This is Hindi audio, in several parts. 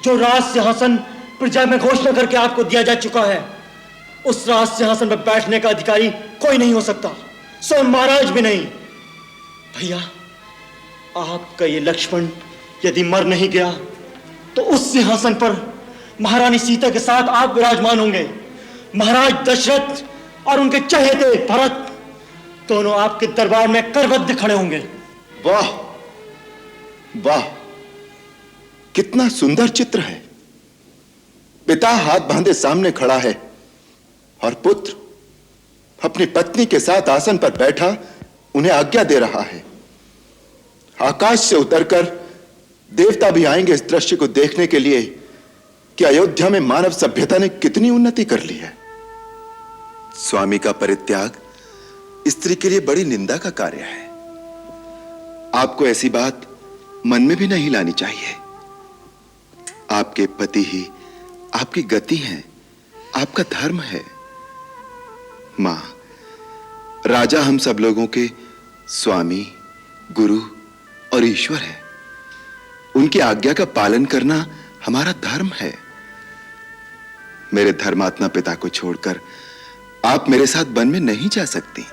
जो राज सिंहासन प्रजा में घोषणा करके आपको दिया जा चुका है, उस राज सिंहासन पर बैठने का अधिकारी कोई नहीं हो सकता, स्वयं महाराज भी नहीं। भैया, आपका ये लक्ष्मण यदि मर नहीं गया तो उस सिंहासन पर महारानी सीता के साथ आप विराजमान होंगे। महाराज दशरथ और उनके चहेते भरत दोनों आपके दरबार में करबद्ध खड़े होंगे। वाह वाह, कितना सुंदर चित्र है। पिता हाथ बांधे सामने खड़ा है और पुत्र अपनी पत्नी के साथ आसन पर बैठा उन्हें आज्ञा दे रहा है। आकाश से उतरकर देवता भी आएंगे इस दृश्य को देखने के लिए कि अयोध्या में मानव सभ्यता ने कितनी उन्नति कर ली है। स्वामी का परित्याग स्त्री के लिए बड़ी निंदा का कार्य है। आपको ऐसी बात मन में भी नहीं लानी चाहिए। आपके पति ही आपकी गति हैं, आपका धर्म है। मां, राजा हम सब लोगों के स्वामी, गुरु और ईश्वर है। उनकी आज्ञा का पालन करना हमारा धर्म है। मेरे धर्मात्मा पिता को छोड़कर आप मेरे साथ वन में नहीं जा सकती।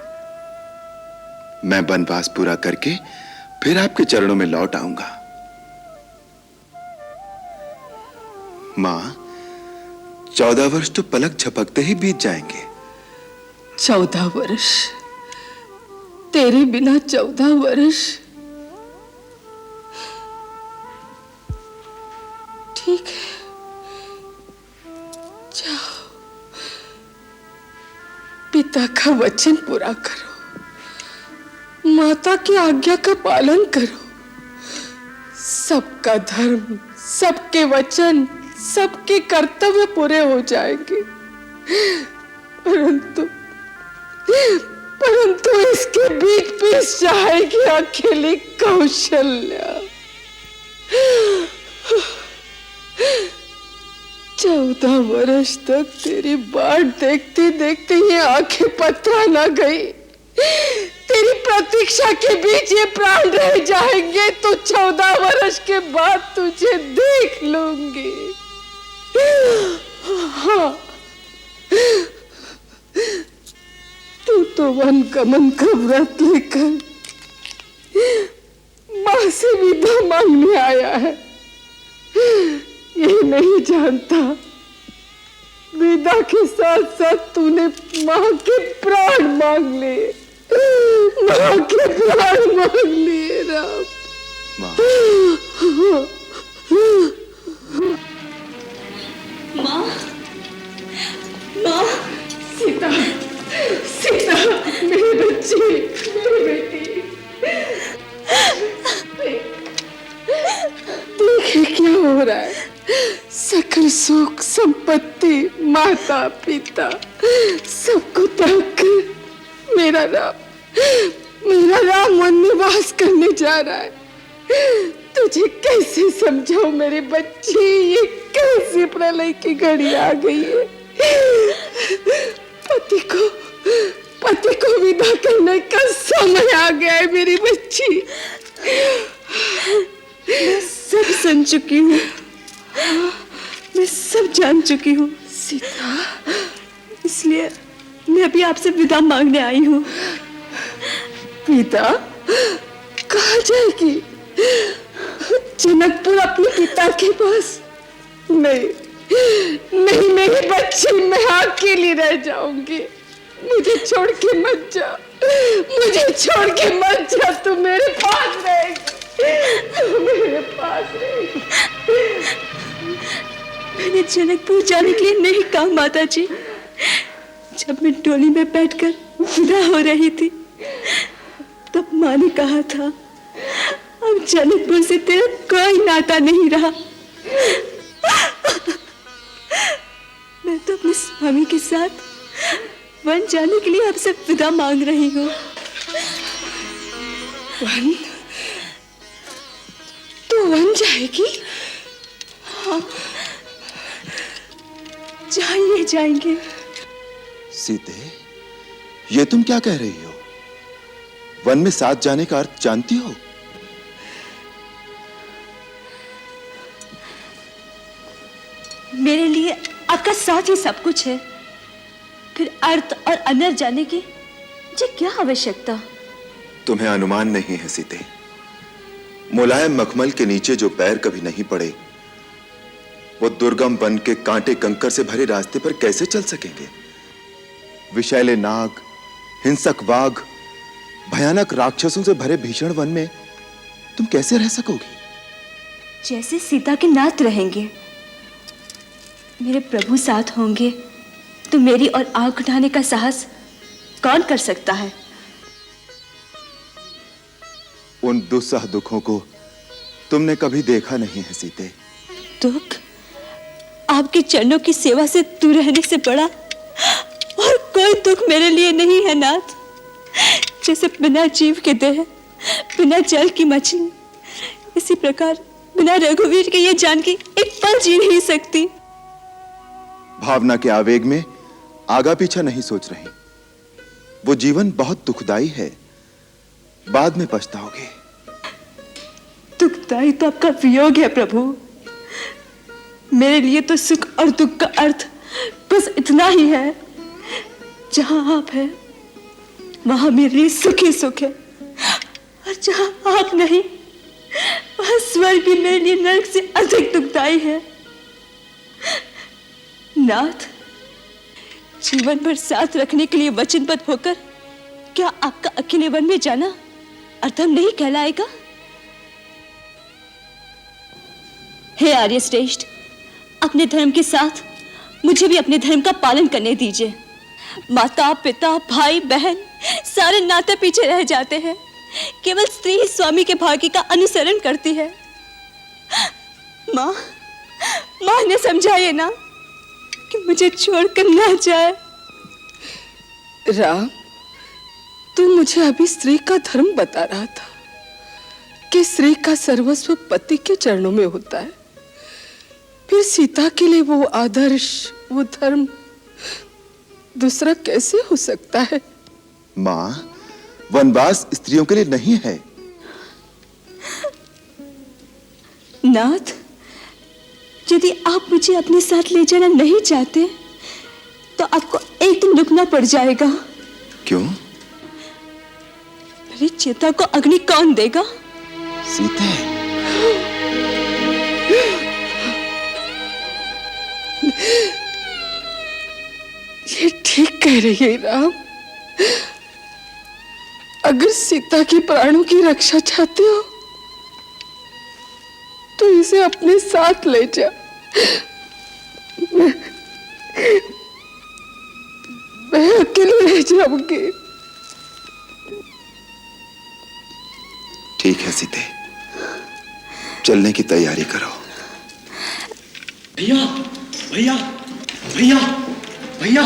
मैं वनवास पूरा करके फिर आपके चरणों में लौट आऊंगा। मां, 14 वर्ष तो पलक झपकते ही बीत जाएंगे। 14 वर्ष? तेरे बिना 14 वर्ष? ठीक है, जाओ, पिता का वचन पूरा करो, माता की आज्ञा का पालन करो। सबका धर्म, सबके वचन, सबके कर्तव्य पूरे हो जाएंगे। परंतु इसके बीच बीच जाएगी अकेली कौशल्या। 14 वर्ष तक तेरी बाट देखते देखते ये आंखें पतरा ना गई। तेरी प्रतीक्षा के बीच ये प्राण रह जाएंगे तो 14 वर्ष के बाद तुझे देख लूंगी। हाँ, तू तो वन गमन का व्रत लेकर मां से विदा मांगने आया है। ये नहीं जानता विदा के साथ साथ तूने मां के प्राण मांग लिए, मां के प्राण मांग लिए। राम, मां, मां, सीता, सीता, मेरी बच्ची, मेरी बेटी, देखे क्या हो रहा है। सकल सुख संपत्ति, माता पिता सबको त्याग कर मेरा राम वन में वास करने जा रहा है। तुझे कैसे समझाऊं मेरी बच्ची, ये कैसी प्रलय की घड़ी आ गई है। पति को विदा करने का समय आ गया है मेरी बच्ची। मैं सब सुन चुकी हूँ, मैं सब जान चुकी हूँ सीता, इसलिए मैं अभी आपसे विदा मांगने आई हूँ। विदा? कहाँ जाएगी? जनकपुर अपने पिता के पास? नहीं नहीं मेरी बच्ची, मैं अकेली रह जाऊंगी। मुझे छोड़ के मत जा, मुझे छोड़ के मत जा। तू मेरे पास रहेगी, तू मेरे पास रहेगी। मैंने जनकपुर जाने के लिए नहीं कहा माता जी। जब मैं डोली में बैठकर विदा हो रही थी तब माँ ने कहा था अब जनकपुर से तेरा कोई नाता नहीं रहा। मैं तो अपने स्वामी के साथ वन जाने के लिए आपसे विदा मांग रही हूँ। वन? तू वन जाएगी? हाँ, जाइए, जाएंगे। सीते, ये तुम क्या कह रही हो? वन में साथ जाने का अर्थ जानती हो? मेरे लिए आपका साथ ही सब कुछ है, फिर अर्थ और अनर्थ जाने की मुझे क्या आवश्यकता? तुम्हें अनुमान नहीं है सीते, मुलायम मखमल के नीचे जो पैर कभी नहीं पड़े, वो दुर्गम वन के कांटे कंकर से भरे रास्ते पर कैसे चल सकेंगे? विषैले नाग, हिंसक वाघ, भयानक राक्षसों से भरे भीषण वन में तुम कैसे रह सकोगी? जैसे सीता के नाथ रहेंगे, मेरे प्रभु साथ होंगे, तो मेरी और आंख उठाने का साहस कौन कर सकता है? उन दुस्सह दुखों को तुमने कभी देखा नहीं है सीते। दुख आपके चरणों की सेवा से दूर रहने से बड़ा और कोई दुख मेरे लिए नहीं है नाथ। जैसे बिना जीव के देह, बिना जल की मछली, इसी प्रकार बिना रघुवीर के ये जानकी एक पल जी नहीं सकती। भावना के आवेग में आगा पीछा नहीं सोच रही। वो जीवन बहुत दुखदाई है, बाद में पछताओगे। दुखदाई तो आपका वियोग है प्रभु। मेरे लिए तो सुख और दुख का अर्थ बस इतना ही है, जहां आप हैं वहां मेरे लिए सुख ही सुख है, और जहां आप नहीं वहां स्वर्ग भी मेरे लिए नरक से अधिक दुखदाई है। नाथ, जीवन भर साथ रखने के लिए वचनबद्ध होकर क्या आपका अकेले वन में जाना अधर्म नहीं कहलाएगा? हे आर्य श्रेष्ठ, अपने धर्म के साथ मुझे भी अपने धर्म का पालन करने दीजिए। माता पिता भाई बहन सारे नाते पीछे रह जाते हैं, केवल स्त्री ही स्वामी के भाग्य का अनुसरण करती है। माँ ने समझाइए ना कि मुझे छोड़कर ना जाए। राम, तू मुझे अभी स्त्री का धर्म बता रहा था कि स्त्री का सर्वस्व पति के चरणों में होता है, फिर सीता के लिए वो आदर्श, वो धर्म दूसरा कैसे हो सकता है? मां, वनवास स्त्रियों के लिए नहीं है। नाथ, यदि आप मुझे अपने साथ ले जाना नहीं चाहते तो आपको एक दिन रुकना पड़ जाएगा। क्यों? मेरी चिता को अग्नि कौन देगा? सीते, ये ठीक कह रही है राम। अगर सीता के प्राणों की रक्षा चाहते हो तो इसे अपने साथ ले जा। मैं अकेले रह जाऊंगी। ठीक है सीते, चलने की तैयारी करो। भैया भैया भैया भैया,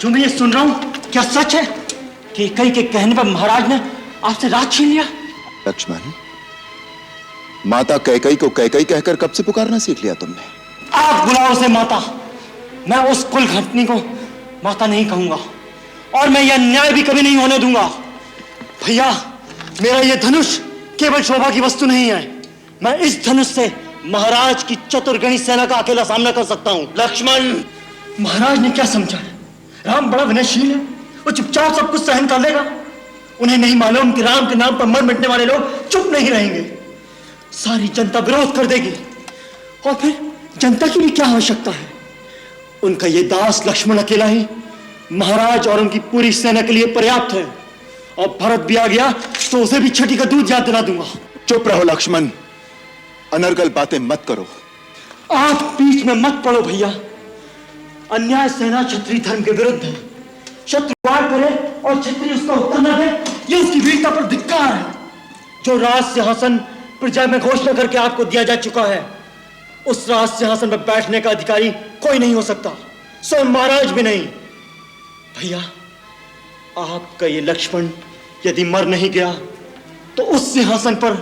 जो मैं ये सुन रहा हूं क्या सच है कि कई के कहने पर महाराज ने आपसे राज छीन लिया? लक्ष्मण, माता कैकई को कैकई कहकर कब से पुकारना सीख लिया तुमने? आप बुलाओ उसे माता, मैं उस कुल घटनी को माता नहीं कहूंगा, और मैं यह न्याय भी कभी नहीं होने दूंगा। भैया, मेरा यह धनुष केवल शोभा की वस्तु नहीं है, मैं इस धनुष से महाराज की चतुर्गणी सेना का अकेला सामना कर सकता हूं। लक्ष्मण, महाराज ने क्या समझा? राम बड़ा विनयशील है, वो चुपचाप सब कुछ सहन कर लेगा। उन्हें नहीं मालूम कि राम के नाम पर मर मिटने वाले लोग चुप नहीं रहेंगे, सारी जनता विरोध कर देगी, और फिर जनता की भी क्या आवश्यकता है? उनका ये दास लक्ष्मण अकेला ही महाराज और उनकी पूरी सेना के लिए पर्याप्त है, और भरत भी आ गया तो उसे भी छठी का दूध याद दिला दूंगा। चुप रहो लक्ष्मण, अनर्गल बातें मत करो। आप बीच में मत पड़ो भैया। अन्याय सेना क्षत्रिय धर्म के विरुद्ध है। शत्रु वार करे और क्षत्रिय उसका उत्तर न दे, ये उसकी वीरता पर धिक्कार है। जो राज सिंहासन प्रजा में घोषणा करके आपको दिया जा चुका है, उस राज सिंहासन पर बैठने का अधिकारी कोई नहीं हो सकता, स्वयं महाराज भी नहीं। भैया, आपका ये लक्ष्मण यदि मर नहीं गया तो उस सिंहासन पर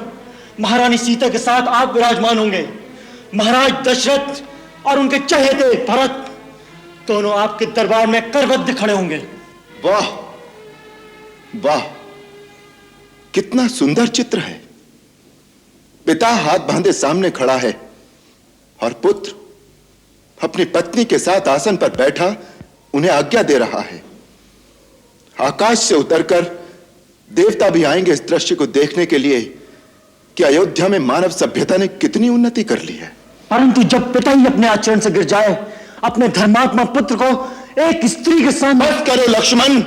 महारानी सीता के साथ आप विराजमान होंगे। महाराज दशरथ और उनके चहेते भरत दोनों आपके दरबार में करबद्ध खड़े होंगे। वाह वाह, कितना सुंदर चित्र है। पिता हाथ बांधे सामने खड़ा है और पुत्र अपनी पत्नी के साथ आसन पर बैठा उन्हें आज्ञा दे रहा है। आकाश से उतरकर देवता भी आएंगे इस दृश्य को देखने के लिए कि अयोध्या में मानव सभ्यता ने कितनी उन्नति कर ली है। परंतु जब पिता ही अपने आचरण से गिर जाए, अपने धर्मात्मा पुत्र को एक स्त्री के सामने। बस करो लक्ष्मण,